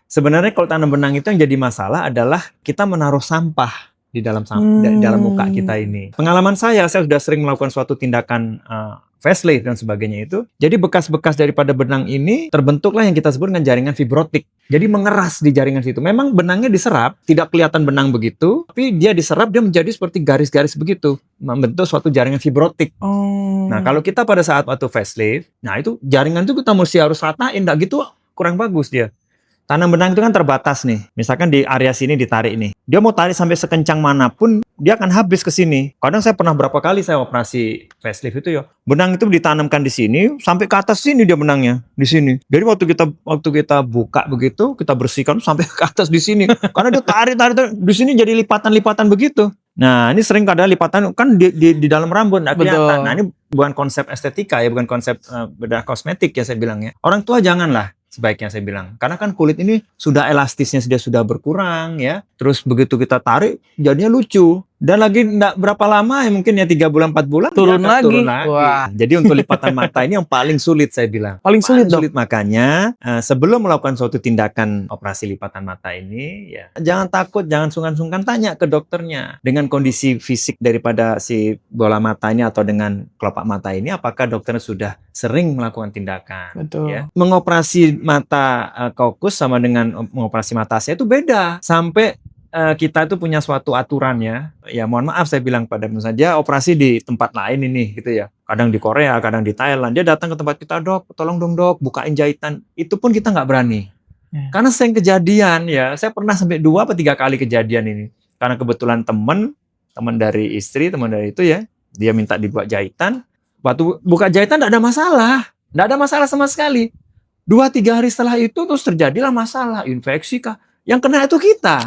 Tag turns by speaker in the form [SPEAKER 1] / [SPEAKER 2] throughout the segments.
[SPEAKER 1] Sebenarnya kalau tanam benang itu yang jadi masalah adalah kita menaruh sampah di dalam dalam muka kita ini. Pengalaman saya sudah sering melakukan suatu tindakan facelift dan sebagainya itu. Jadi bekas-bekas daripada benang ini terbentuklah yang kita sebut dengan jaringan fibrotik. Jadi mengeras di jaringan situ. Memang benangnya diserap, tidak kelihatan benang begitu, tapi dia diserap, dia menjadi seperti garis-garis begitu, membentuk suatu jaringan fibrotik. Nah, kalau kita pada saat waktu facelift, nah itu jaringan itu kita mesti harus ratain, enggak gitu kurang bagus dia. Tanam benang itu kan terbatas nih. Misalkan di area sini ditarik nih. Dia mau tarik sampai sekencang manapun, dia akan habis ke sini. Kadang saya pernah berapa kali saya operasi facelift itu ya. Benang itu ditanamkan di sini, sampai ke atas sini dia benangnya. Di sini. Jadi waktu kita buka begitu, kita bersihkan sampai ke atas di sini. Karena dia tarik, di sini jadi lipatan-lipatan begitu. Nah, ini sering kadang lipatan kan di dalam rambut, nggak kelihatan. Nah, ini bukan konsep estetika ya, bukan konsep bedah kosmetik ya saya bilang ya. Orang tua janganlah. Sebaiknya saya bilang, karena kan kulit ini sudah elastisnya sudah berkurang ya, terus begitu kita tarik jadinya lucu, dan lagi enggak berapa lama ya, mungkin ya 3 bulan 4 bulan
[SPEAKER 2] turun lagi. Wah.
[SPEAKER 1] Jadi untuk lipatan mata ini yang paling sulit saya bilang,
[SPEAKER 2] paling sulit.
[SPEAKER 1] Makanya sebelum melakukan suatu tindakan operasi lipatan mata ini ya jangan takut, jangan sungkan-sungkan, tanya ke dokternya dengan kondisi fisik daripada si bola mata ini atau dengan kelopak mata ini, apakah dokternya sudah sering melakukan tindakan.
[SPEAKER 2] Betul.
[SPEAKER 1] Ya. Mengoperasi mata kaukus sama dengan mengoperasi mata Asia itu beda. Sampai kita itu punya suatu aturan ya. Ya mohon maaf saya bilang pada saja operasi di tempat lain ini gitu ya. Kadang di Korea, kadang di Thailand. Dia datang ke tempat kita, dok, tolong dong dok, bukain jahitan. Itu pun kita nggak berani. Karena sering kejadian ya. Saya pernah sampai 2 atau 3 kali kejadian ini. Karena kebetulan teman dari istri, teman dari itu ya. Dia minta dibuat jahitan. Waktu buka jahitan tidak ada masalah. Tidak ada masalah sama sekali. 2-3 hari setelah itu terus terjadilah masalah. Infeksi kah? Yang kena itu kita.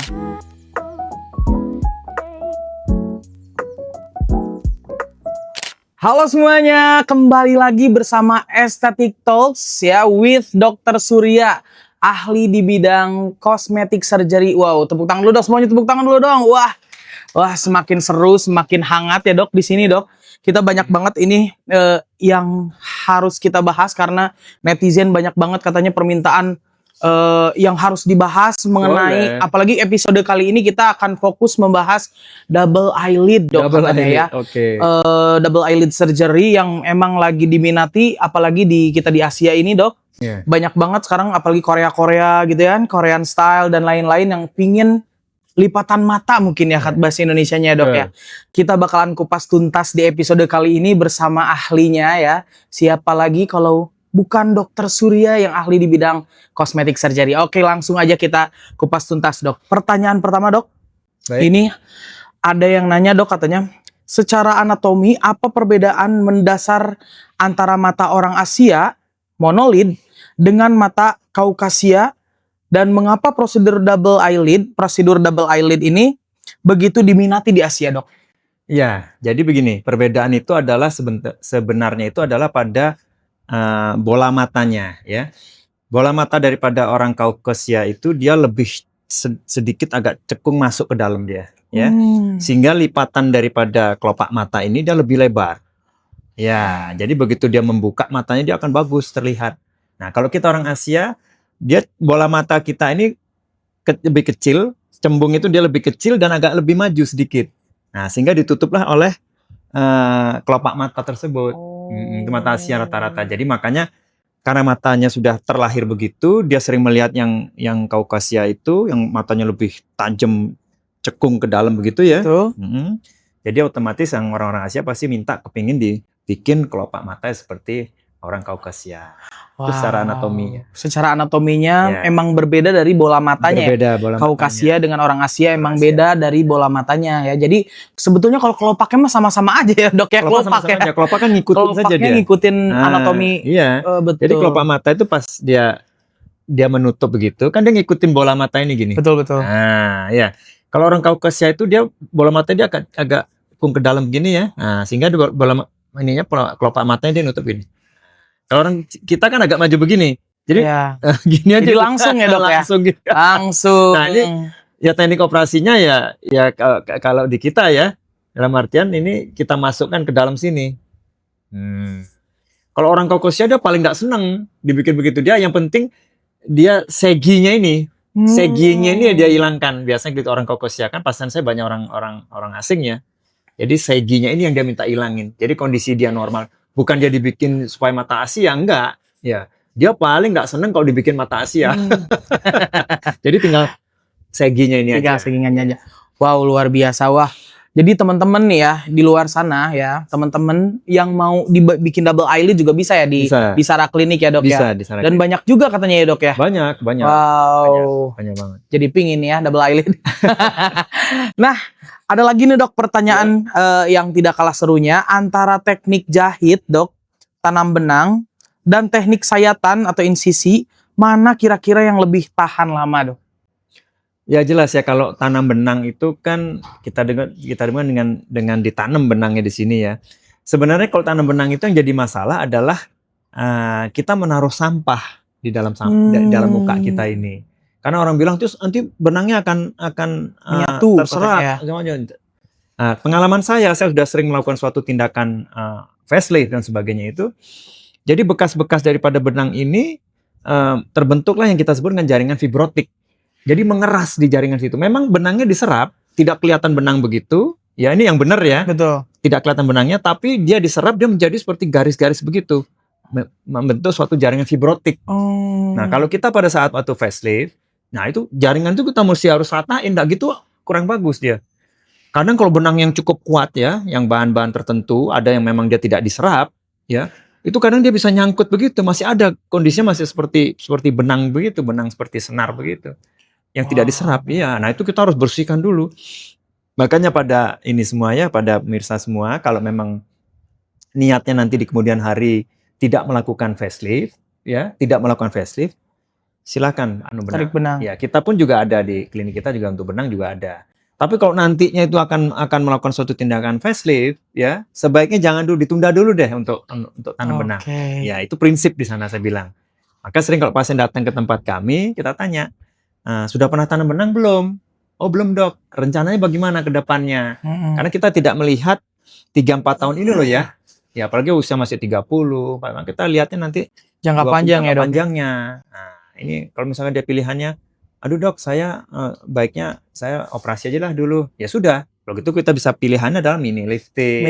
[SPEAKER 2] Halo semuanya, kembali lagi bersama Aesthetic Talks ya with Dr. Surya, ahli di bidang cosmetic surgery. Wow, tepuk tangan dulu dong semuanya, tepuk tangan dulu dong. Wah, semakin seru, semakin hangat ya dok di sini dok. Kita banyak banget ini yang harus kita bahas karena netizen banyak banget katanya permintaan yang harus dibahas mengenai. Apalagi episode kali ini kita akan fokus membahas double eyelid dok, katanya ya. Double eyelid surgery yang emang lagi diminati, apalagi kita di Asia ini dok. Banyak banget sekarang, apalagi Korea gitu kan, Korean style dan lain-lain yang pingin lipatan mata mungkin ya bahasa Indonesianya dok ya. Kita bakalan kupas tuntas di episode kali ini bersama ahlinya ya. Siapa lagi kalau bukan Dr. Surya yang ahli di bidang cosmetic surgery. Oke, langsung aja kita kupas tuntas dok. Pertanyaan pertama dok. Baik. Ini ada yang nanya dok, katanya secara anatomi apa perbedaan mendasar antara mata orang Asia monolid dengan mata Kaukasia, dan mengapa prosedur double eyelid ini begitu diminati di Asia dok?
[SPEAKER 1] Ya, jadi begini, perbedaan itu adalah sebenarnya itu adalah pada bola matanya ya. Bola mata daripada orang Kaukasia itu dia lebih sedikit agak cekung masuk ke dalam dia ya. Sehingga lipatan daripada kelopak mata ini dia lebih lebar. Ya, jadi begitu dia membuka matanya dia akan bagus terlihat. Nah, kalau kita orang Asia, dia bola mata kita ini lebih kecil, cembung itu dia lebih kecil dan agak lebih maju sedikit. Nah, sehingga ditutuplah oleh kelopak mata tersebut. Itu mata Asia rata-rata. Jadi makanya karena matanya sudah terlahir begitu, dia sering melihat yang Kaukasia itu, yang matanya lebih tajam, cekung ke dalam begitu ya. Jadi otomatis yang orang-orang Asia pasti minta kepingin dibikin kelopak mata seperti orang Kaukasia. Itu secara anatominya.
[SPEAKER 2] Secara anatominya emang berbeda dari bola matanya.
[SPEAKER 1] Berbeda bola
[SPEAKER 2] Kaukasia
[SPEAKER 1] matanya.
[SPEAKER 2] dengan orang Asia emang beda dari bola matanya ya. Jadi sebetulnya kalau kelopaknya mah sama-sama aja ya dok ya.
[SPEAKER 1] Kelopak kan ngikutin saja dia.
[SPEAKER 2] Ngikutin anatomi.
[SPEAKER 1] Iya.
[SPEAKER 2] Betul.
[SPEAKER 1] Jadi kelopak mata itu pas dia menutup begitu, kan dia ngikutin bola mata ini gini.
[SPEAKER 2] Betul.
[SPEAKER 1] Nah, ya. Kalau orang Kaukasia itu dia bola mata dia agak kung ke dalam begini ya. Nah, sehingga kelopak matanya dia nutup gini. Kalau orang kita kan agak maju begini. Jadi gini aja.
[SPEAKER 2] Jadi langsung ya dok
[SPEAKER 1] langsung
[SPEAKER 2] ya.
[SPEAKER 1] Gitu.
[SPEAKER 2] Langsung.
[SPEAKER 1] Nah, ini ya teknik operasinya ya kalau di kita ya, dalam artian ini kita masukkan ke dalam sini. Kalau orang Kaukasia dia paling nggak seneng dibikin begitu, dia yang penting dia seginya ini Seginya ini dia hilangkan. Biasanya gitu orang Caucasia kan pasien saya banyak orang asing ya. Jadi seginya ini yang dia minta hilangin. Jadi kondisi dia normal. Bukan dia dibikin supaya mata Asia, enggak. Ya, dia paling nggak seneng kalau dibikin mata Asia. Jadi tinggal seginya ini
[SPEAKER 2] Tinggal
[SPEAKER 1] aja.
[SPEAKER 2] segingannya aja. Wow, luar biasa. Wah. Jadi teman-teman nih ya di luar sana ya, teman-teman yang mau dibikin double eyelid juga bisa ya
[SPEAKER 1] Bisa.
[SPEAKER 2] di Sara Klinik ya, Dok ya.
[SPEAKER 1] Bisa di sana.
[SPEAKER 2] Dan banyak juga katanya ya, Dok ya.
[SPEAKER 1] Banyak.
[SPEAKER 2] Wow.
[SPEAKER 1] Banyak banget.
[SPEAKER 2] Jadi pingin ya double eyelid. Nah, ada lagi nih, Dok, pertanyaan yang tidak kalah serunya antara teknik jahit, Dok, tanam benang dan teknik sayatan atau insisi, mana kira-kira yang lebih tahan lama, Dok?
[SPEAKER 1] Ya jelas ya, kalau tanam benang itu kan kita dengar dengan ditanam benangnya di sini ya. Sebenarnya kalau tanam benang itu yang jadi masalah adalah kita menaruh sampah di dalam muka kita ini. Karena orang bilang terus nanti benangnya akan
[SPEAKER 2] Menyatu,
[SPEAKER 1] terserap. Pengalaman saya sudah sering melakukan suatu tindakan facelift dan sebagainya itu. Jadi bekas-bekas daripada benang ini terbentuklah yang kita sebut dengan jaringan fibrotik. Jadi mengeras di jaringan situ. Memang benangnya diserap, tidak kelihatan benang begitu. Ya ini yang benar ya.
[SPEAKER 2] Betul.
[SPEAKER 1] Tidak kelihatan benangnya, tapi dia diserap, dia menjadi seperti garis-garis begitu. Membentuk suatu jaringan fibrotik. Nah kalau kita pada saat waktu facelift, nah itu jaringan itu kita mesti harus ratain, enggak gitu kurang bagus dia. Kadang kalau benang yang cukup kuat ya, yang bahan-bahan tertentu, ada yang memang dia tidak diserap, ya itu kadang dia bisa nyangkut begitu, masih ada kondisinya masih seperti benang begitu, benang seperti senar begitu. Yang tidak diserap, iya. Nah itu kita harus bersihkan dulu. Makanya pada ini semua ya, pada pemirsa semua, kalau memang niatnya nanti di kemudian hari tidak melakukan facelift, ya, silakan
[SPEAKER 2] Tarik benang.
[SPEAKER 1] Ya, kita pun juga ada di klinik kita juga untuk benang juga ada. Tapi kalau nantinya itu akan melakukan suatu tindakan facelift, ya, sebaiknya jangan dulu, ditunda dulu deh untuk tanam benang. Ya, itu prinsip di sana saya bilang. Maka sering kalau pasien datang ke tempat kami, kita tanya, sudah pernah tanam benang belum? Oh belum, Dok. Rencananya bagaimana ke depannya? Karena kita tidak melihat 3-4 tahun ini loh ya. Ya apalagi usia masih 30. Kita lihatnya nanti
[SPEAKER 2] jangka panjang ya, Dok.
[SPEAKER 1] Panjangnya. Nah, ini kalau misalnya dia pilihannya, aduh Dok, saya baiknya saya operasi aja lah dulu. Ya sudah. Kalau gitu kita bisa pilihannya adalah mini lifting.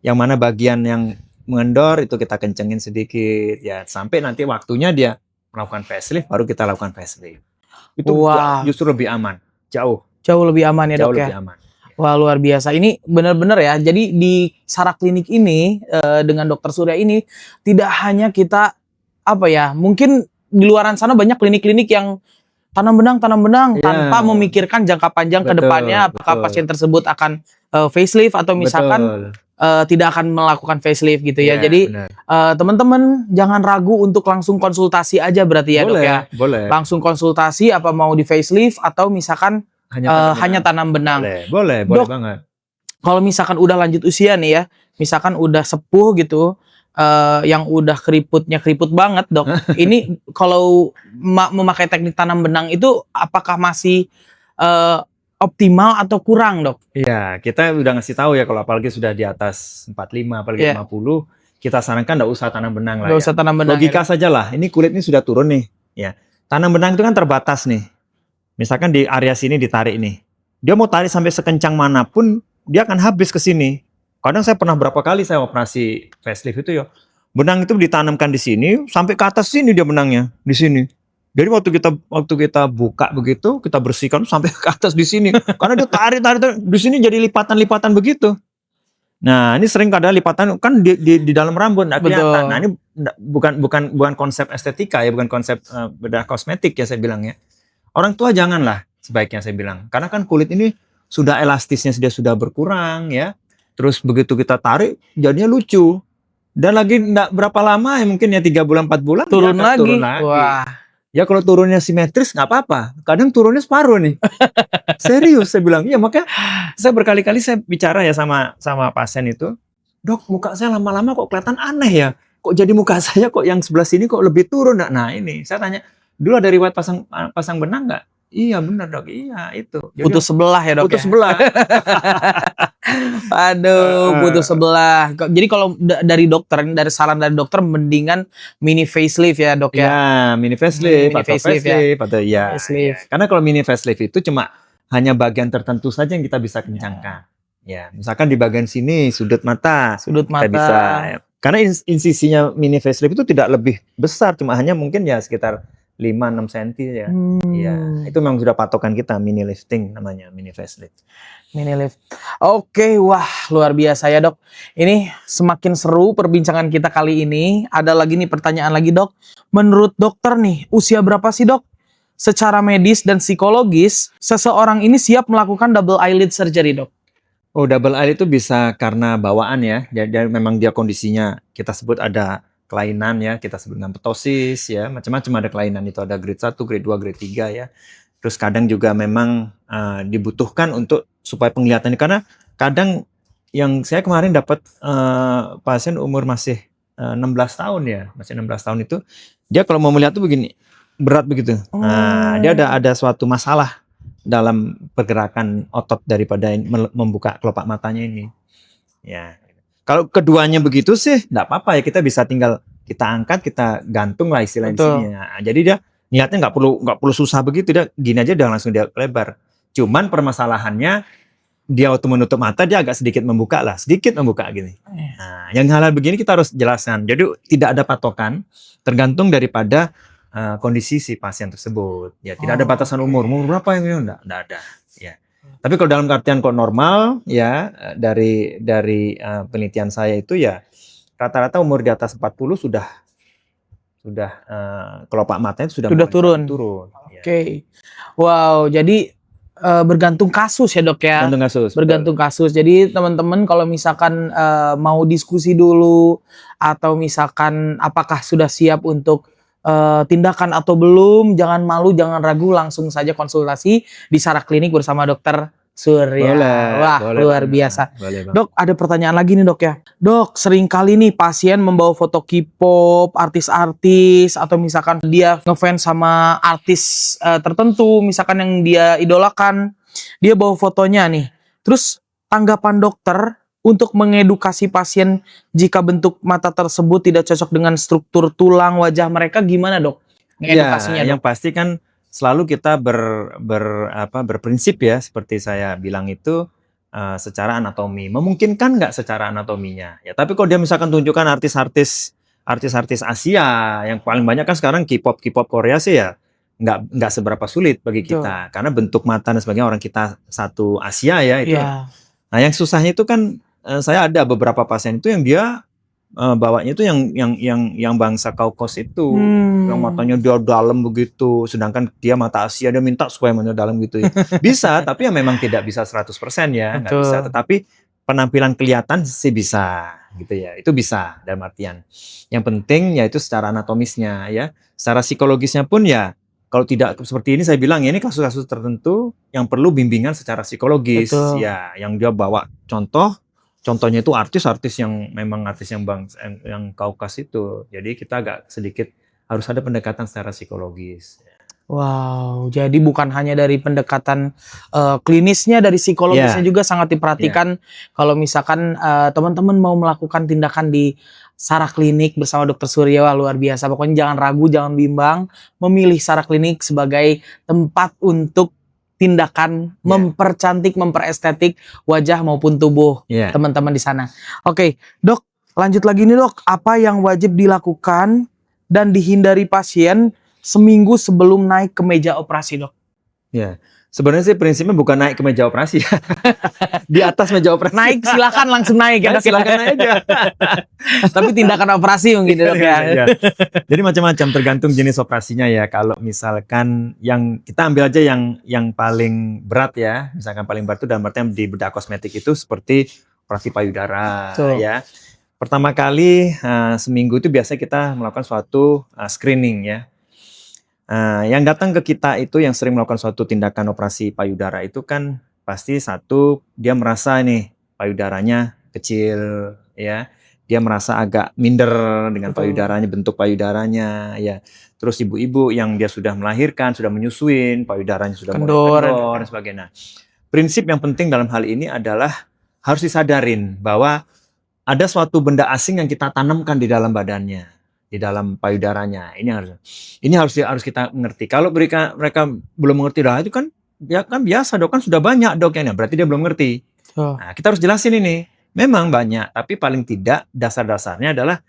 [SPEAKER 1] Yang mana bagian yang mengendor itu kita kencengin sedikit ya sampai nanti waktunya dia melakukan facelift, baru kita lakukan facelift. Itu justru lebih aman, jauh
[SPEAKER 2] lebih aman ya, Dok ya.
[SPEAKER 1] Lebih aman.
[SPEAKER 2] Wah luar biasa, ini benar-benar ya. Jadi di Sara Klinik ini dengan Dokter Surya ini tidak hanya kita mungkin di luaran sana banyak klinik-klinik yang tanam benang tanpa memikirkan jangka panjang ke depannya apakah pasien tersebut akan facelift atau misalkan tidak akan melakukan facelift gitu ya. Jadi teman-teman jangan ragu untuk langsung konsultasi aja berarti ya, Dok ya.
[SPEAKER 1] Boleh.
[SPEAKER 2] Langsung konsultasi apa mau di facelift atau misalkan hanya tanam benang.
[SPEAKER 1] Boleh
[SPEAKER 2] Dok,
[SPEAKER 1] banget.
[SPEAKER 2] Kalau misalkan udah lanjut usia nih ya, misalkan udah sepuh gitu, yang udah keriput banget, Dok. Ini kalau memakai teknik tanam benang itu apakah masih optimal atau kurang, Dok?
[SPEAKER 1] Iya, kita udah ngasih tahu ya kalau apalagi sudah di atas 45, apalagi 50, kita sarankan enggak usah tanam benang lah.
[SPEAKER 2] Enggak usah tanam benang.
[SPEAKER 1] Logika saja lah. Ini kulit ini sudah turun nih, ya. Tanam benang itu kan terbatas nih. Misalkan di area sini ditarik nih. Dia mau tarik sampai sekencang manapun, dia akan habis ke sini. Kadang saya pernah berapa kali saya operasi facelift itu ya. Benang itu ditanamkan di sini sampai ke atas sini dia benangnya, di sini. Jadi waktu kita buka begitu, kita bersihkan sampai ke atas di sini. Karena dia tarik di sini jadi lipatan-lipatan begitu. Nah, ini sering kadang lipatan kan di dalam rambut enggak kelihatan. Nah, ini bukan konsep estetika ya, bukan konsep bedah kosmetik ya saya bilang ya. Orang tua janganlah sebaiknya saya bilang. Karena kan kulit ini sudah elastisnya sudah berkurang ya. Terus begitu kita tarik jadinya lucu. Dan lagi enggak berapa lama ya mungkin ya 3 bulan 4 bulan
[SPEAKER 2] turun lagi. Wah.
[SPEAKER 1] Ya kalau turunnya simetris nggak apa-apa. Kadang turunnya separuh nih. Serius saya bilang. Ya makanya saya berkali-kali saya bicara ya sama pasien itu. Dok, muka saya lama-lama kok kelihatan aneh ya. Kok jadi muka saya kok yang sebelah sini kok lebih turun. Nah ini saya tanya, dulu ada riwayat pasang benang nggak? Iya benar dok, iya itu. Jadi
[SPEAKER 2] Putus sebelah ya dok
[SPEAKER 1] putus
[SPEAKER 2] ya?
[SPEAKER 1] sebelah.
[SPEAKER 2] Aduh, putus sebelah. Jadi kalau dari saran dari dokter mendingan mini facelift ya dok ya?
[SPEAKER 1] Ya, mini facelift
[SPEAKER 2] Mini
[SPEAKER 1] atau
[SPEAKER 2] facelift ya?
[SPEAKER 1] facelift atau ya.
[SPEAKER 2] Facelift.
[SPEAKER 1] Karena kalau mini facelift itu cuma hanya bagian tertentu saja yang kita bisa kencangkan. Ya, misalkan di bagian sini sudut mata
[SPEAKER 2] Sudut
[SPEAKER 1] kita
[SPEAKER 2] mata.
[SPEAKER 1] bisa. Karena insisinya mini facelift itu tidak lebih besar, cuma hanya mungkin ya sekitar 5-6 cm ya. Ya, itu memang sudah patokan kita mini lifting namanya, mini facelift.
[SPEAKER 2] Mini lift. Oke, wah luar biasa ya dok. Ini semakin seru perbincangan kita kali ini. Ada lagi nih pertanyaan lagi dok. Menurut dokter nih, usia berapa sih dok? Secara medis dan psikologis, seseorang ini siap melakukan double eyelid surgery dok?
[SPEAKER 1] Oh, double eyelid itu bisa karena bawaan ya. Jadi memang dia kondisinya kita sebut ada kelainan ya, kita sebut dengan ptosis ya, macam-macam ada kelainan itu, ada grade 1, grade 2, grade 3 ya. Terus kadang juga memang dibutuhkan untuk supaya penglihatan, karena kadang yang saya kemarin dapat pasien umur masih 16 tahun ya, masih 16 tahun itu dia kalau mau melihat tuh begini, berat begitu. Nah, dia ada suatu masalah dalam pergerakan otot daripada membuka kelopak matanya ini. Ya. Kalau keduanya begitu sih enggak apa-apa ya, kita bisa tinggal kita angkat, kita gantung lah istilahnya di sini. Nah, jadi dia niatnya nggak perlu susah begitu, dia gini aja udah langsung dia lebar. Cuman permasalahannya dia waktu menutup mata dia agak sedikit membuka gini. Nah, yang hal-hal begini kita harus jelaskan. Jadi tidak ada patokan, tergantung daripada kondisi si pasien tersebut. Ya, tidak ada batasan umur berapa yang enggak ada. Ya. Tapi kalau dalam artian kok normal ya, dari penelitian saya itu ya rata-rata umur di atas 40 sudah kelopak matanya sudah
[SPEAKER 2] turun. Oke. Wow, jadi bergantung kasus ya dok ya. Bergantung kasus. Jadi teman-teman kalau misalkan mau diskusi dulu atau misalkan apakah sudah siap untuk tindakan atau belum, jangan malu, jangan ragu, langsung saja konsultasi di Sarah Klinik bersama dokter Surya. Boleh, luar biasa. Dok, ada pertanyaan lagi nih dok ya. Dok, sering kali nih pasien membawa foto K-pop, artis-artis, atau misalkan dia ngefans sama artis tertentu, misalkan yang dia idolakan, dia bawa fotonya nih. Terus tanggapan dokter untuk mengedukasi pasien jika bentuk mata tersebut tidak cocok dengan struktur tulang wajah mereka, gimana dok?
[SPEAKER 1] Edukasinya yang pasti kan selalu kita berprinsip ya, seperti saya bilang itu secara anatomi. Memungkinkan nggak secara anatominya? Ya, tapi kalau dia misalkan tunjukkan artis-artis Asia, yang paling banyak kan sekarang K-pop Korea sih ya, nggak seberapa sulit bagi kita, karena bentuk mata dan sebagainya orang kita satu Asia ya itu. Nah, yang susahnya itu kan saya ada beberapa pasien itu yang dia bawanya itu yang bangsa Kaukos itu, yang matanya dia dalam begitu, sedangkan dia mata Asia, dia minta supaya matanya dalam gitu ya. Bisa, tapi ya memang tidak bisa 100% ya, nggak bisa. Tetapi penampilan kelihatan sih bisa gitu ya, itu bisa dalam artian. Yang penting yaitu secara anatomisnya ya, secara psikologisnya pun ya. Kalau tidak seperti ini, saya bilang ya, ini kasus-kasus tertentu yang perlu bimbingan secara psikologis. Ya, yang dia bawa contohnya itu artis-artis yang memang artis yang Kaukas itu. Jadi kita agak sedikit harus ada pendekatan secara psikologis.
[SPEAKER 2] Wow, jadi bukan hanya dari pendekatan klinisnya, dari psikologisnya juga sangat diperhatikan. Kalau misalkan teman-teman mau melakukan tindakan di Sarah Klinik bersama Dokter Surya, wah, luar biasa. Pokoknya jangan ragu, jangan bimbang, memilih Sarah Klinik sebagai tempat untuk tindakan mempercantik, memperestetik wajah maupun tubuh teman-teman di sana. Oke, dok, lanjut lagi nih dok. Apa yang wajib dilakukan dan dihindari pasien seminggu sebelum naik ke meja operasi, dok?
[SPEAKER 1] Ya, sebenarnya sih prinsipnya bukan naik ke meja operasi ya. Di atas meja operasi.
[SPEAKER 2] Naik, silakan langsung naik ya dok.
[SPEAKER 1] Silakan aja.
[SPEAKER 2] Tapi tindakan operasi mungkin dok ya.
[SPEAKER 1] Jadi macam-macam tergantung jenis operasinya ya. Kalau misalkan yang kita ambil aja yang paling berat ya. Misalkan paling berat itu dalam artian di bedah kosmetik itu seperti operasi payudara ya. Pertama kali seminggu itu biasanya kita melakukan suatu screening ya. Yang datang ke kita itu yang sering melakukan suatu tindakan operasi payudara itu kan pasti satu, dia merasa nih payudaranya kecil ya. dia merasa agak minder dengan
[SPEAKER 2] Betul.
[SPEAKER 1] payudaranya, bentuk payudaranya, ya. Terus ibu-ibu yang dia sudah melahirkan, sudah menyusuin, payudaranya sudah mulai
[SPEAKER 2] Kendor.
[SPEAKER 1] kendor dan sebagainya. Nah, prinsip yang penting dalam hal ini adalah harus disadarin bahwa ada suatu benda asing yang kita tanamkan di dalam badannya, di dalam payudaranya. Ini harus kita mengerti. Kalau mereka belum mengerti, dah itu kan ya kan biasa dok, kan sudah banyak dok yang berarti dia belum mengerti. Nah, kita harus jelasin ini. Memang banyak, tapi paling tidak dasar-dasarnya adalah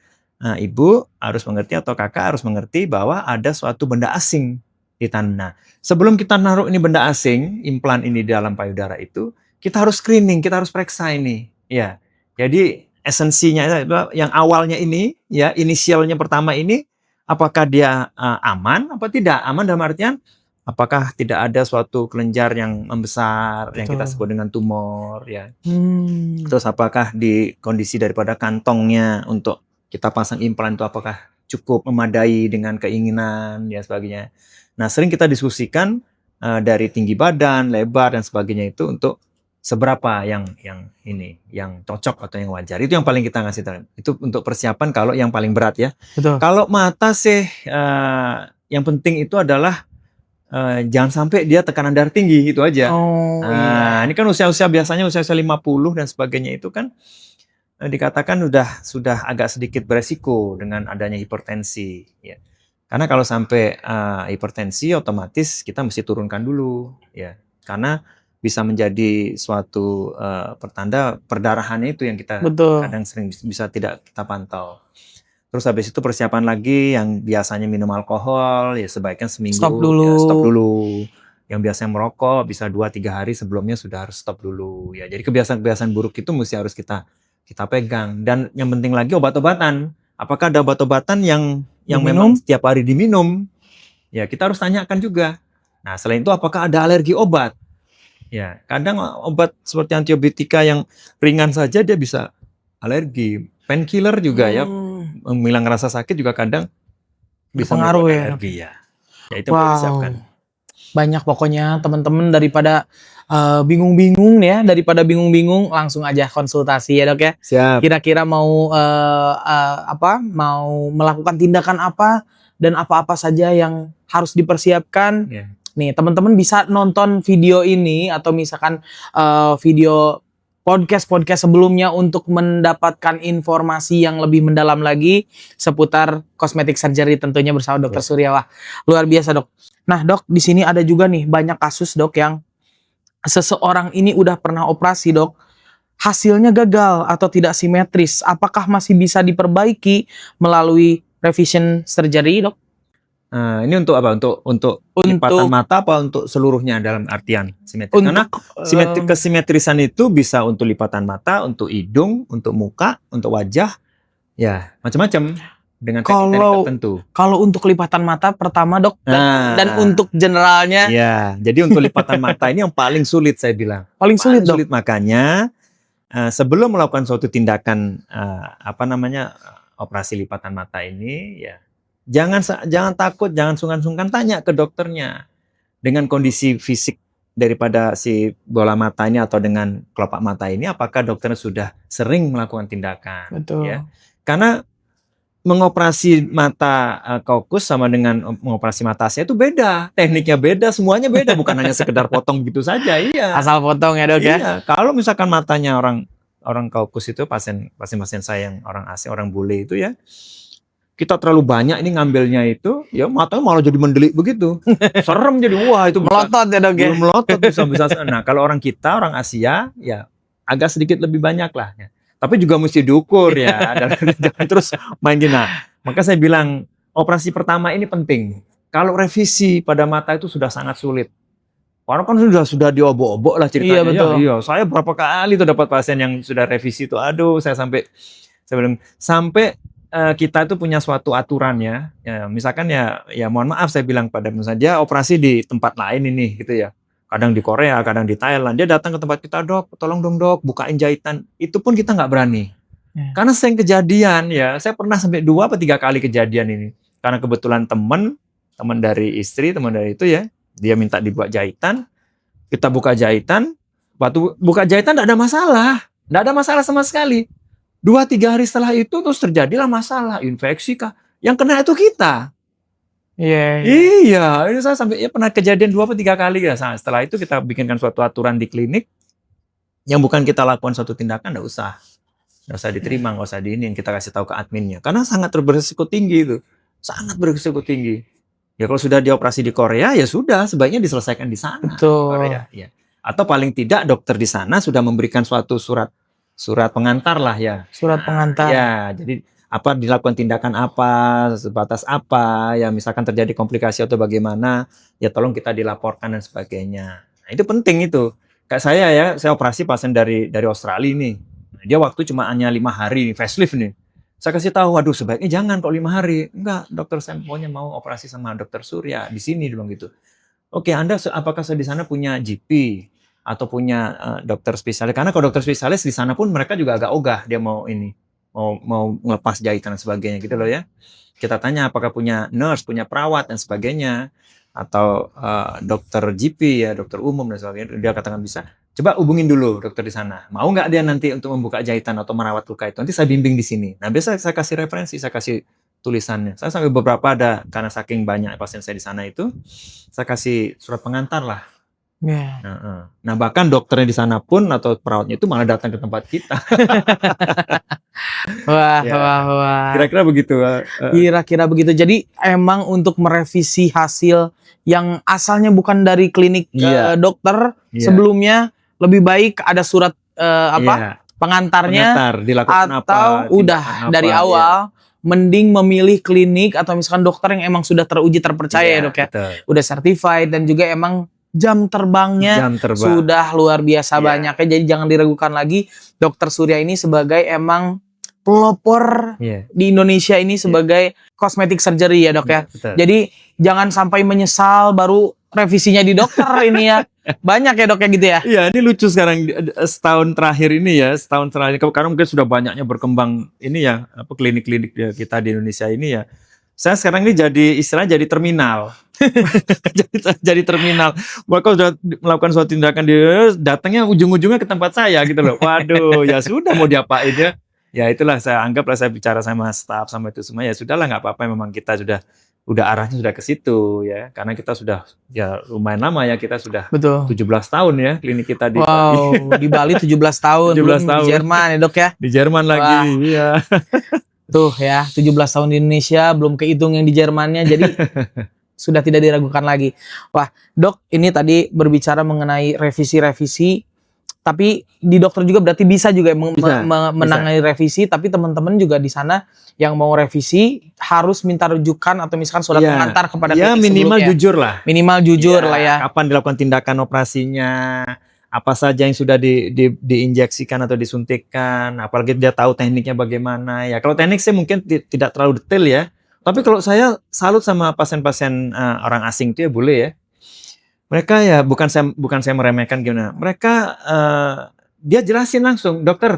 [SPEAKER 1] ibu harus mengerti atau kakak harus mengerti bahwa ada suatu benda asing di tanah. Nah, sebelum kita naruh ini benda asing, implan ini di dalam payudara itu, kita harus screening, kita harus periksa ini. Ya, jadi esensinya yang awalnya ini, ya inisialnya pertama ini, apakah dia aman apa tidak? Aman dalam artian apakah tidak ada suatu kelenjar yang membesar, yang kita sebut dengan tumor, ya. Terus apakah di kondisi daripada kantongnya untuk kita pasang implan itu apakah cukup memadai dengan keinginan, ya sebagainya. Nah, sering kita diskusikan dari tinggi badan, lebar dan sebagainya itu untuk seberapa yang cocok atau yang wajar. Itu yang paling kita ngasih tahu. Itu untuk persiapan kalau yang paling berat ya.
[SPEAKER 2] Betul.
[SPEAKER 1] Kalau mata sih yang penting itu adalah jangan sampai dia tekanan darah tinggi, itu aja. Nah, ini kan usia-usia biasanya usia-usia 50 dan sebagainya itu kan dikatakan sudah agak sedikit beresiko dengan adanya hipertensi, ya. Karena kalau sampai hipertensi otomatis kita mesti turunkan dulu, ya. Karena bisa menjadi suatu pertanda perdarahannya itu yang kita kadang sering bisa tidak kita pantau. Terus habis itu persiapan lagi yang biasanya minum alkohol, ya sebaiknya seminggu
[SPEAKER 2] stop
[SPEAKER 1] dulu. Yang biasanya merokok bisa 2-3 hari sebelumnya sudah harus stop dulu. Ya, jadi kebiasaan-kebiasaan buruk itu mesti harus kita pegang. Dan yang penting lagi obat-obatan. Apakah ada obat-obatan yang memang setiap hari diminum? Ya, kita harus tanyakan juga. Nah, selain itu apakah ada alergi obat? Ya, kadang obat seperti antibiotika yang ringan saja dia bisa alergi. Painkiller juga ya, menghilang rasa sakit juga kadang bisa
[SPEAKER 2] pengaruh ya.
[SPEAKER 1] Alergi ya. Ya itu perlu disiapkan.
[SPEAKER 2] Banyak pokoknya teman-teman daripada bingung-bingung ya, daripada bingung-bingung langsung aja konsultasi ya dok ya.
[SPEAKER 1] Siap.
[SPEAKER 2] Kira-kira mau mau melakukan tindakan apa dan apa-apa saja yang harus dipersiapkan.
[SPEAKER 1] Yeah.
[SPEAKER 2] Nih teman-teman bisa nonton video ini atau misalkan video podcast sebelumnya untuk mendapatkan informasi yang lebih mendalam lagi seputar cosmetic surgery tentunya bersama Dr. Surya. Wah, luar biasa dok. Nah dok, di sini ada juga nih banyak kasus dok yang seseorang ini udah pernah operasi dok, hasilnya gagal atau tidak simetris. Apakah masih bisa diperbaiki melalui revision surgery dok?
[SPEAKER 1] Ini untuk apa? Untuk lipatan mata apa untuk seluruhnya dalam artian simetris? Karena kesimetrisan itu bisa untuk lipatan mata, untuk hidung, untuk muka, untuk wajah, ya macam-macam dengan teknik tertentu. Kalau
[SPEAKER 2] untuk lipatan mata pertama dok dan untuk generalnya,
[SPEAKER 1] ya jadi untuk lipatan mata ini yang paling sulit saya bilang.
[SPEAKER 2] Paling sulit dok.
[SPEAKER 1] Makanya sebelum melakukan suatu tindakan operasi lipatan mata ini, ya jangan takut, jangan sungkan-sungkan, tanya ke dokternya dengan kondisi fisik daripada si bola mata ini atau dengan kelopak mata ini, apakah dokternya sudah sering melakukan tindakan.
[SPEAKER 2] Betul.
[SPEAKER 1] Ya. Karena mengoperasi mata kaukus sama dengan mengoperasi mata Asia itu beda, tekniknya beda, semuanya beda, bukan hanya sekedar potong gitu saja. Iya.
[SPEAKER 2] Asal potong ya dok ya.
[SPEAKER 1] Iya. Kalau misalkan matanya orang kaukus itu pasien saya yang orang Asia, orang bule itu ya, kita terlalu banyak ini ngambilnya itu, ya matanya malah jadi mendelik begitu. Serem jadi, wah itu
[SPEAKER 2] melotot ya dok ya.
[SPEAKER 1] Melotot bisa. Nah kalau orang kita, orang Asia, ya agak sedikit lebih banyak lah. Ya. Tapi juga mesti diukur ya, jangan terus main gini. Nah, maka saya bilang operasi pertama ini penting. Kalau revisi pada mata itu sudah sangat sulit. Orang kan sudah diobok-obok lah ceritanya.
[SPEAKER 2] Iya betul.
[SPEAKER 1] Iya, saya berapa kali tuh dapat pasien yang sudah revisi itu, aduh saya bilang sampai kita itu punya suatu aturan ya, misalkan ya mohon maaf saya bilang pada misalnya operasi di tempat lain ini gitu ya, kadang di Korea, kadang di Thailand, dia datang ke tempat kita, dok tolong dong dok bukain jahitan, itu pun kita nggak berani, karena sering kejadian ya, saya pernah sampai 2 atau 3 kali kejadian ini, karena kebetulan teman dari istri, teman dari itu ya, dia minta dibuat jahitan, kita buka jahitan, waktu buka jahitan nggak ada masalah sama sekali. 2-3 hari setelah itu terus terjadilah masalah infeksi kah? Yang kena itu kita.
[SPEAKER 2] Iya.
[SPEAKER 1] Iya, ini saya sampai pernah kejadian 2-3 kali ya. Nah, setelah itu kita bikinkan suatu aturan di klinik yang bukan kita lakukan suatu tindakan, nggak usah diterima, nggak usah diinin, kita kasih tahu ke adminnya. Karena sangat berisiko tinggi itu, sangat berisiko tinggi. Ya kalau sudah dioperasi di Korea ya sudah, sebaiknya diselesaikan di sana.
[SPEAKER 2] Betul.
[SPEAKER 1] Korea, ya. Atau paling tidak dokter di sana sudah memberikan suatu surat pengantar lah ya.
[SPEAKER 2] Surat pengantar.
[SPEAKER 1] Ya, jadi apa dilakukan tindakan apa, sebatas apa, ya misalkan terjadi komplikasi atau bagaimana, ya tolong kita dilaporkan dan sebagainya. Nah, itu penting itu. Kayak saya ya, saya operasi pasien dari Australia nih. Dia waktu cuma hanya 5 hari nih, facelift nih. Saya kasih tahu, waduh sebaiknya jangan kok 5 hari. Enggak, dokter saya pokoknya mau operasi sama dokter Surya di sini, dia bilang gitu. Oke, Anda apakah di sana punya GP atau punya dokter spesialis? Karena kalau dokter spesialis di sana pun mereka juga agak ogah, dia mau ngelepas jahitan dan sebagainya gitu loh ya. Kita tanya apakah punya nurse, punya perawat dan sebagainya, atau dokter GP ya, dokter umum dan sebagainya. Dia katakan bisa. Coba hubungin dulu dokter di sana. Mau nggak dia nanti untuk membuka jahitan atau merawat luka itu? Nanti saya bimbing di sini. Nah, biasa saya kasih referensi, saya kasih tulisannya. Saya sampai beberapa ada, karena saking banyak pasien saya di sana itu, saya kasih surat pengantar lah.
[SPEAKER 2] Yeah.
[SPEAKER 1] Nah, bahkan dokternya di sana pun atau perawatnya itu malah datang ke tempat kita.
[SPEAKER 2] Wah.
[SPEAKER 1] Kira-kira begitu.
[SPEAKER 2] Kira-kira begitu. Jadi emang untuk merevisi hasil yang asalnya bukan dari klinik dokter sebelumnya, lebih baik ada surat pengantarnya
[SPEAKER 1] dilakukan
[SPEAKER 2] atau udah dari awal. Mending memilih klinik atau misalkan dokter yang emang sudah teruji terpercaya ya dok ya. Betul. Udah certified dan juga emang jam terbangnya sudah luar biasa banyaknya. Jadi jangan diragukan lagi, dokter Surya ini sebagai emang pelopor di Indonesia ini sebagai cosmetic surgery ya dok ya. Betul. Jadi jangan sampai menyesal baru revisinya di dokter ini ya. Banyak ya dok ya gitu ya. Iya,
[SPEAKER 1] ini lucu sekarang setahun terakhir karena mungkin sudah banyaknya berkembang ini ya, klinik-klinik kita di Indonesia ini ya. Saya sekarang ini istilahnya jadi terminal. jadi terminal. Mereka sudah melakukan suatu tindakan, datangnya ujung-ujungnya ke tempat saya gitu loh. Waduh, ya sudah mau diapain ya. Ya itulah saya bicara sama staff sama itu semua, ya sudahlah nggak apa-apa, memang kita udah arahnya sudah ke situ ya. Karena kita sudah ya lumayan lama ya, kita sudah 17 tahun ya klinik kita di Bali.
[SPEAKER 2] Di Bali 17 tahun. 17 tahun. Di Jerman ya dok ya.
[SPEAKER 1] Di Jerman lagi, iya.
[SPEAKER 2] Tuh ya, 17 tahun di Indonesia, belum kehitung yang di Jermannya, jadi sudah tidak diragukan lagi. Wah, dok, ini tadi berbicara mengenai revisi-revisi, tapi di dokter juga berarti bisa juga menangani revisi, tapi teman-teman juga di sana yang mau revisi harus minta rujukan atau misalkan surat pengantar kepada klinik sebelumnya.
[SPEAKER 1] Minimal jujur lah.
[SPEAKER 2] Minimal jujur lah ya.
[SPEAKER 1] Kapan dilakukan tindakan operasinya, apa saja yang sudah diinjeksikan atau disuntikkan, apalagi dia tahu tekniknya bagaimana ya. Kalau teknik saya mungkin tidak terlalu detail ya, tapi kalau saya salut sama pasien-pasien orang asing itu ya boleh ya. Mereka ya bukan saya meremehkan gimana. Mereka dia jelasin langsung, dokter,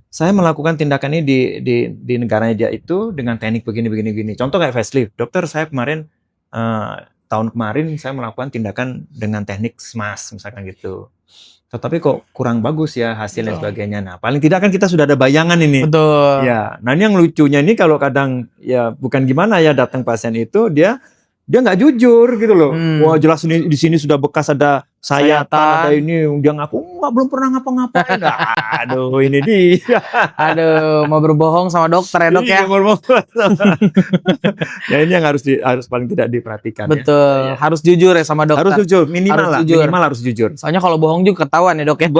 [SPEAKER 1] saya melakukan tindakan ini di negaranya dia itu dengan teknik begini. Contoh kayak facelift, dokter saya kemarin tahun kemarin saya melakukan tindakan dengan teknik SMAS misalkan gitu. Tetapi kok kurang bagus ya hasilnya dan sebagainya. Nah, paling tidak kan kita sudah ada bayangan ini.
[SPEAKER 2] Betul.
[SPEAKER 1] Ya, nah ini yang lucunya ini kalau kadang ya bukan gimana ya, datang pasien itu dia nggak jujur gitu loh. Wah, jelas ini di sini sudah bekas ada sayatan, ada ini, dia ngaku belum pernah ngapa-ngapain. Aduh, ini dia.
[SPEAKER 2] Aduh, mau berbohong sama dokter ya dok ya.
[SPEAKER 1] Ya ini yang harus paling tidak diperhatikan.
[SPEAKER 2] Betul, ya. Harus jujur ya sama dokter.
[SPEAKER 1] Harus jujur, minimal harus jujur.
[SPEAKER 2] Soalnya kalau bohong juga ketahuan ya dok ya.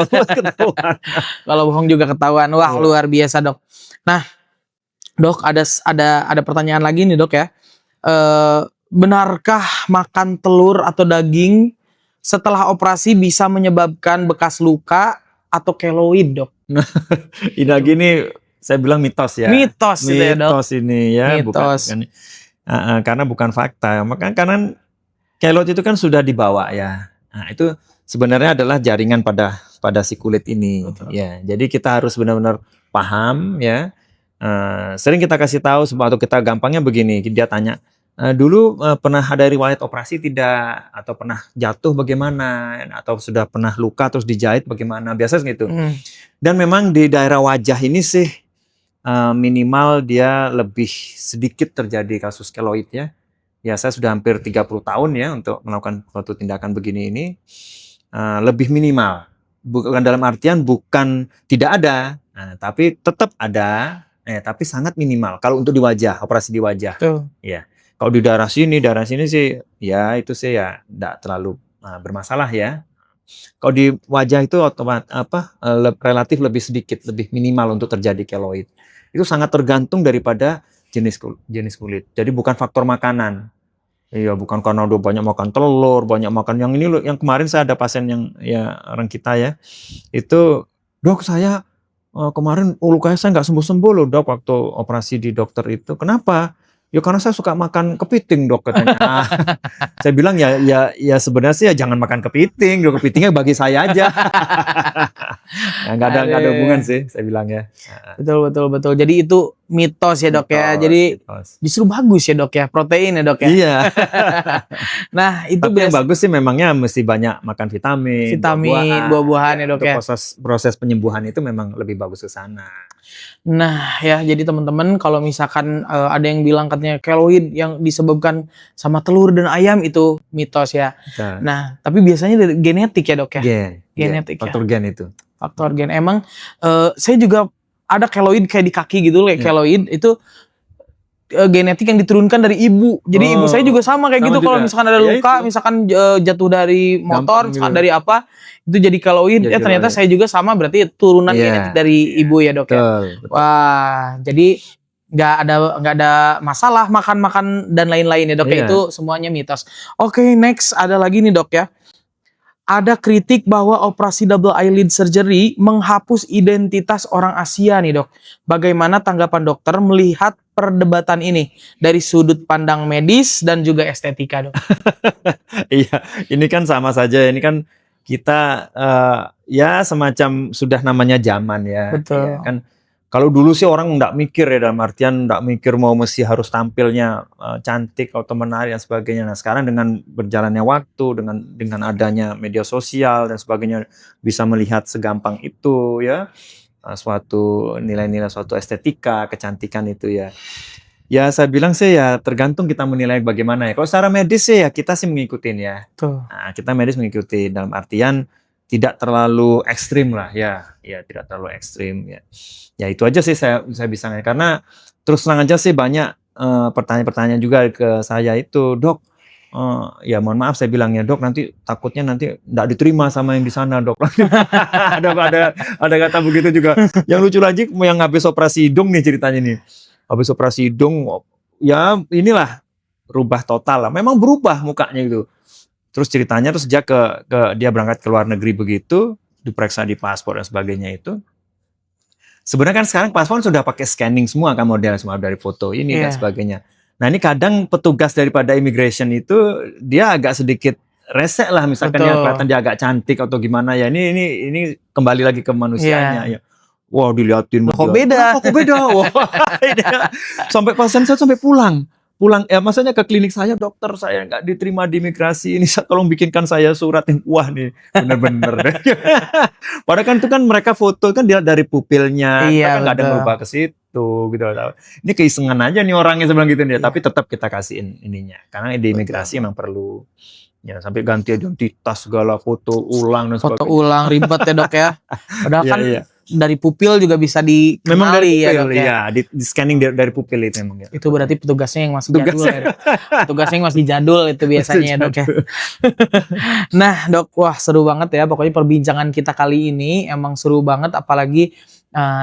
[SPEAKER 2] Kalau bohong juga ketahuan. Wah, luar biasa dok. Nah, dok ada pertanyaan lagi nih dok ya. Benarkah makan telur atau daging setelah operasi bisa menyebabkan bekas luka atau keloid, dok?
[SPEAKER 1] Ini gini, saya bilang mitos ya.
[SPEAKER 2] Mitos ya, dok.
[SPEAKER 1] Mitos ini ya, mitos. Karena bukan fakta. Maka karena keloid itu kan sudah dibawa ya. Nah, itu sebenarnya adalah jaringan pada si kulit ini. Betul. Ya, jadi kita harus benar-benar paham ya. Sering kita kasih tahu atau kita gampangnya begini, dia tanya, dulu pernah ada riwayat operasi tidak, atau pernah jatuh bagaimana, atau sudah pernah luka terus dijahit bagaimana, biasa gitu. Dan memang di daerah wajah ini sih minimal dia lebih sedikit terjadi kasus keloid ya. Ya saya sudah hampir 30 tahun ya untuk melakukan suatu tindakan begini ini. Lebih minimal. Bukan dalam artian bukan tidak ada, tapi tetap ada, tapi sangat minimal. Kalau untuk di wajah, operasi di wajah.
[SPEAKER 2] Tuh.
[SPEAKER 1] Ya. Kalau di daerah sini sih, ya itu sih ya tidak terlalu bermasalah ya. Kalau di wajah itu relatif lebih sedikit, lebih minimal untuk terjadi keloid. Itu sangat tergantung daripada jenis kulit. Jadi bukan faktor makanan. Iya, bukan karena udah banyak makan telur, banyak makan yang ini loh. Yang kemarin saya ada pasien yang ya orang kita ya, itu dok saya kemarin lukanya saya nggak sembuh-sembuh loh dok waktu operasi di dokter itu. Kenapa? Ya karena saya suka makan kepiting dok katanya. Saya bilang ya sebenarnya sih ya jangan makan kepiting, dok kepitingnya bagi saya aja. Nggak ada hubungan sih, saya bilang ya.
[SPEAKER 2] Betul. Jadi itu mitos ya dok ya. Jadi justru bagus ya dok ya, protein ya dok ya.
[SPEAKER 1] Iya.
[SPEAKER 2] Nah itu
[SPEAKER 1] tapi yang bagus sih memangnya mesti banyak makan vitamin,
[SPEAKER 2] buah-buahan ya dok ya.
[SPEAKER 1] Proses penyembuhan itu memang lebih bagus ke sana.
[SPEAKER 2] Nah ya jadi teman-teman kalau misalkan ada yang bilang katanya keloid yang disebabkan sama telur dan ayam itu mitos ya. Nah tapi biasanya dari genetik ya dok ya. Genetik
[SPEAKER 1] faktor gen itu.
[SPEAKER 2] Faktor gen. Emang saya juga ada keloid kayak di kaki gitu kayak keloid itu genetik yang diturunkan dari ibu. Jadi ibu saya juga sama kayak gitu. Kalau misalkan ada luka, misalkan jatuh dari motor, misalkan dari apa, itu jadi keloid. Ternyata saya juga sama, berarti turunan genetik dari ibu ya dok ya. Wah, jadi nggak ada masalah makan dan lain-lain ya dok ya. Itu semuanya mitos. Oke, next ada lagi nih dok ya. Ada kritik bahwa operasi double eyelid surgery menghapus identitas orang Asia nih dok. Bagaimana tanggapan dokter melihat perdebatan ini dari sudut pandang medis dan juga estetika dok?
[SPEAKER 1] Iya, ini kan sama saja. Ini kan kita ya semacam sudah namanya zaman ya.
[SPEAKER 2] Betul.
[SPEAKER 1] Ya, kan kalau dulu sih orang nggak mikir ya, dalam artian nggak mikir mau mesti harus tampilnya cantik atau menarik dan sebagainya. Nah sekarang dengan berjalannya waktu, dengan adanya media sosial dan sebagainya, bisa melihat segampang itu ya, suatu nilai-nilai, suatu estetika, kecantikan itu ya. Ya saya bilang sih ya tergantung kita menilai bagaimana ya. Kalau secara medis sih ya kita sih mengikutin ya. Nah, kita medis mengikuti dalam artian tidak terlalu ekstrim lah ya tidak terlalu ekstrim ya. Ya itu aja sih saya bisa karena terus terang aja sih banyak pertanyaan-pertanyaan juga ke saya itu, dok ya mohon maaf saya bilangnya, dok nanti takutnya nanti nggak diterima sama yang di sana dok. ada kata begitu juga. Yang lucu lagi yang habis operasi hidung nih ceritanya nih, habis operasi hidung ya inilah rubah total lah, memang berubah mukanya gitu. Terus ceritanya terus sejak dia berangkat ke luar negeri begitu, diperiksa di paspor dan sebagainya itu. Sebenarnya kan sekarang paspor sudah pakai scanning semua kan, model semua dari foto ini dan sebagainya. Nah ini kadang petugas daripada immigration itu dia agak sedikit resek lah, misalkan yang kelihatan dia agak cantik atau gimana ya. Ini kembali lagi ke manusianya ya. Wah dilihatin.
[SPEAKER 2] Kok beda?
[SPEAKER 1] Wah, sampai pasien saya sampai pulang ya, maksudnya ke klinik saya, dokter saya nggak diterima di imigrasi ini, tolong bikinkan saya surat yang wah nih bener-bener. Padahal kan itu kan mereka foto kan dia dari pupilnya, kan nggak ada berubah ke situ gitu. Ini keisengan aja nih orangnya sebenarnya gitu nih, tapi tetap kita kasihin ininya karena di imigrasi memang perlu ya sampai ganti identitas segala, foto ulang dan sebagainya.
[SPEAKER 2] Foto ulang ribet ya dok ya. Padahal kan dari pupil juga bisa dikenali
[SPEAKER 1] memang dari pupil,
[SPEAKER 2] ya dok ya.
[SPEAKER 1] Di scanning dari pupil itu memang ya.
[SPEAKER 2] Itu berarti petugasnya yang masih jadul ya dok. Petugasnya yang masih jadul itu biasanya ya dok ya. Nah dok, wah seru banget ya. Pokoknya perbincangan kita kali ini emang seru banget, apalagi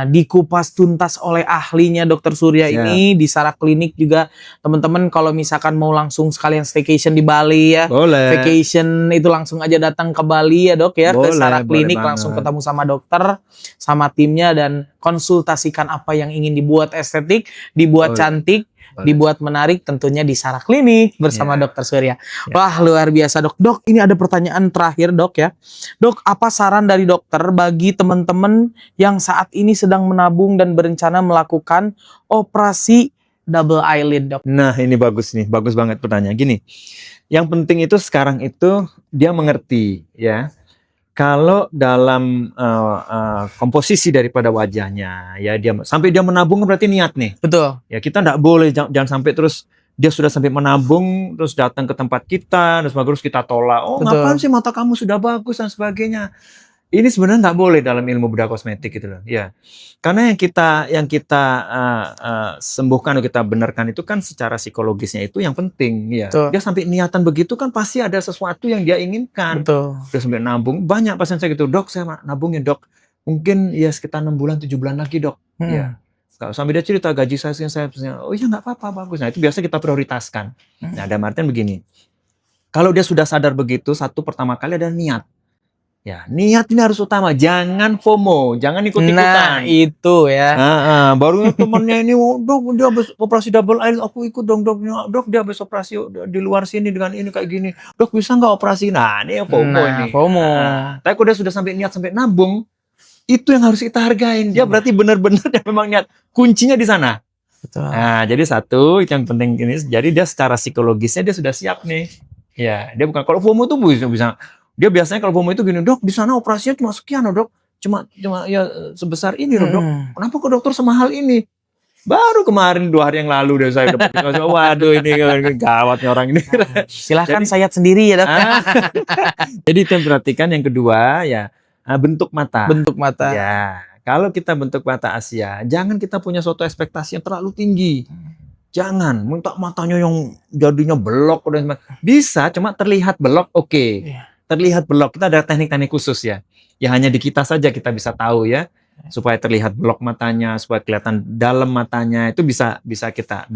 [SPEAKER 2] dikupas tuntas oleh ahlinya Dokter Surya ini di Sarak Klinik juga. Teman-teman kalau misalkan mau langsung sekalian staycation di Bali ya, vacation itu langsung aja datang ke Bali ya dok ya, ke Sarak Klinik langsung ketemu sama dokter sama timnya dan konsultasikan apa yang ingin dibuat estetik, dibuat cantik, dibuat menarik tentunya di Sarak Klinik bersama Dokter Surya. Wah luar biasa dok. Dok ini ada pertanyaan terakhir dok ya. Dok apa saran dari dokter bagi teman-teman yang saat ini sedang menabung dan berencana melakukan operasi double eyelid dok?
[SPEAKER 1] Nah ini bagus nih, bagus banget pertanyaan. Gini, yang penting itu sekarang itu dia mengerti ya. Kalau dalam komposisi daripada wajahnya, ya dia sampai dia menabung berarti niat nih.
[SPEAKER 2] Betul.
[SPEAKER 1] Ya kita nggak boleh jangan sampai terus dia sudah sampai menabung terus datang ke tempat kita terus kita tolak. Oh,
[SPEAKER 2] Betul.
[SPEAKER 1] ngapain sih mata kamu sudah bagus dan sebagainya. Ini sebenarnya nggak boleh dalam ilmu bedah kosmetik gitu loh. Ya, karena yang kita sembuhkan atau kita benarkan itu kan secara psikologisnya itu yang penting. Ya,
[SPEAKER 2] Betul.
[SPEAKER 1] dia sampai niatan begitu kan pasti ada sesuatu yang dia inginkan.
[SPEAKER 2] Betul.
[SPEAKER 1] Dia sampai nabung. Banyak pasien saya gitu, dok saya nabungin dok. Mungkin ya sekitar 6 bulan 7 bulan lagi dok. Ya. Sampai dia cerita gaji saya, oh iya nggak apa-apa bagus. Nah itu biasa kita prioritaskan. Nah ada Martin begini. Kalau dia sudah sadar begitu, satu pertama kali ada niat. Ya, niat ini harus utama. Jangan FOMO, jangan ikut-ikutan.
[SPEAKER 2] Nah, itu ya.
[SPEAKER 1] Baru temennya ini, dok dia habis operasi double eyelid, aku ikut dong dok. Dok dia habis operasi di luar sini dengan ini kayak gini. Dok bisa nggak operasi? Nah ini FOMO ini.
[SPEAKER 2] FOMO.
[SPEAKER 1] Tapi kalau dia sudah sampai niat sampai nabung, itu yang harus kita hargain. Dia berarti benar-benar dia memang niat. Kuncinya di sana.
[SPEAKER 2] Betul.
[SPEAKER 1] Nah, jadi satu itu yang penting ini. Jadi dia secara psikologisnya dia sudah siap nih. Ya, dia bukan kalau FOMO tuh bisa. Dia biasanya kalau FOMO itu gini, dok di sana operasinya cuma sekian loh dok, cuma ya sebesar ini loh dok. Kenapa ke dokter semahal ini? Baru kemarin 2 hari yang lalu deh saya dapat waduh ini gawat nih orang ini.
[SPEAKER 2] Silahkan sayat sendiri ya dok.
[SPEAKER 1] Jadi kita perhatikan yang kedua ya bentuk mata.
[SPEAKER 2] Bentuk mata.
[SPEAKER 1] Ya, kalau kita bentuk mata Asia, jangan kita punya suatu ekspektasi yang terlalu tinggi. Jangan minta matanya yang jadinya belok dan bisa cuma terlihat belok oke. Terlihat belok, kita ada teknik-teknik khusus ya. Ya hanya di kita saja kita bisa tahu ya, supaya terlihat belok matanya, supaya kelihatan dalam matanya itu bisa kita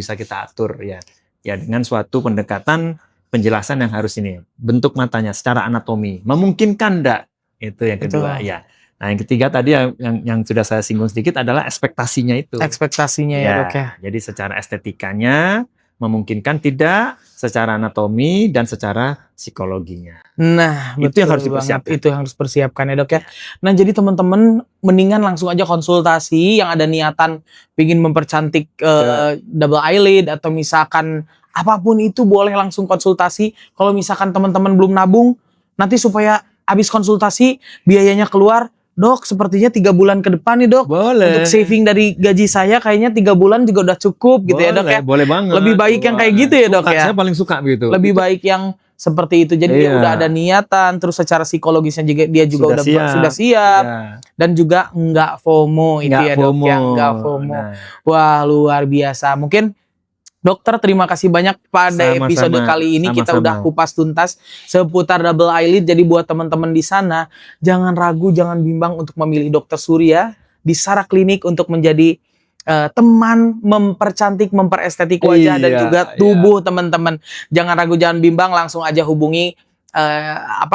[SPEAKER 1] atur ya. Ya dengan suatu pendekatan penjelasan yang harus ini bentuk matanya secara anatomi memungkinkan enggak? Itu yang kedua ya. Nah yang ketiga tadi yang sudah saya singgung sedikit adalah ekspektasinya itu.
[SPEAKER 2] Ekspektasinya ya dok ya.
[SPEAKER 1] Jadi secara estetikanya memungkinkan tidak, secara anatomi dan secara psikologinya.
[SPEAKER 2] Nah,
[SPEAKER 1] itu yang harus dipersiapkan.
[SPEAKER 2] Itu yang harus dipersiapkan ya dok ya. Nah jadi teman-teman mendingan langsung aja konsultasi yang ada niatan ingin mempercantik double eyelid atau misalkan apapun itu boleh langsung konsultasi. Kalau misalkan teman-teman belum nabung, nanti supaya habis konsultasi biayanya keluar. Dok, sepertinya 3 bulan ke depan nih dok.
[SPEAKER 1] Boleh.
[SPEAKER 2] Untuk saving dari gaji saya kayaknya 3 bulan juga udah cukup gitu ya dok ya.
[SPEAKER 1] Boleh banget.
[SPEAKER 2] Lebih baik yang kayak gitu ya dok ya.
[SPEAKER 1] Saya paling suka gitu.
[SPEAKER 2] Lebih baik yang seperti itu. Jadi dia udah ada niatan, terus secara psikologisnya juga dia juga sudah siap. Dan juga enggak FOMO itu ya dok ya. Enggak FOMO. Wah luar biasa. Mungkin dokter terima kasih banyak pada episode kali ini. Kita udah kupas tuntas seputar double eyelid. Jadi buat teman-teman di sana jangan ragu, jangan bimbang untuk memilih Dokter Surya di Sara Klinik untuk menjadi teman mempercantik, memperestetik wajah dan juga tubuh teman-teman. Jangan ragu, jangan bimbang, langsung aja hubungi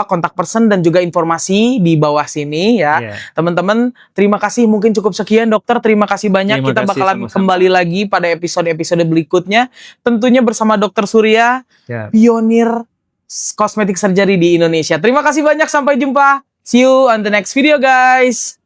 [SPEAKER 2] kontak person dan juga informasi di bawah sini ya. Teman-teman, terima kasih, mungkin cukup sekian dokter. Terima kasih banyak. Kita bakalan kembali lagi pada episode-episode berikutnya. Tentunya bersama Dokter Surya, pionir kosmetik surgery di Indonesia. Terima kasih banyak, sampai jumpa. See you on the next video guys.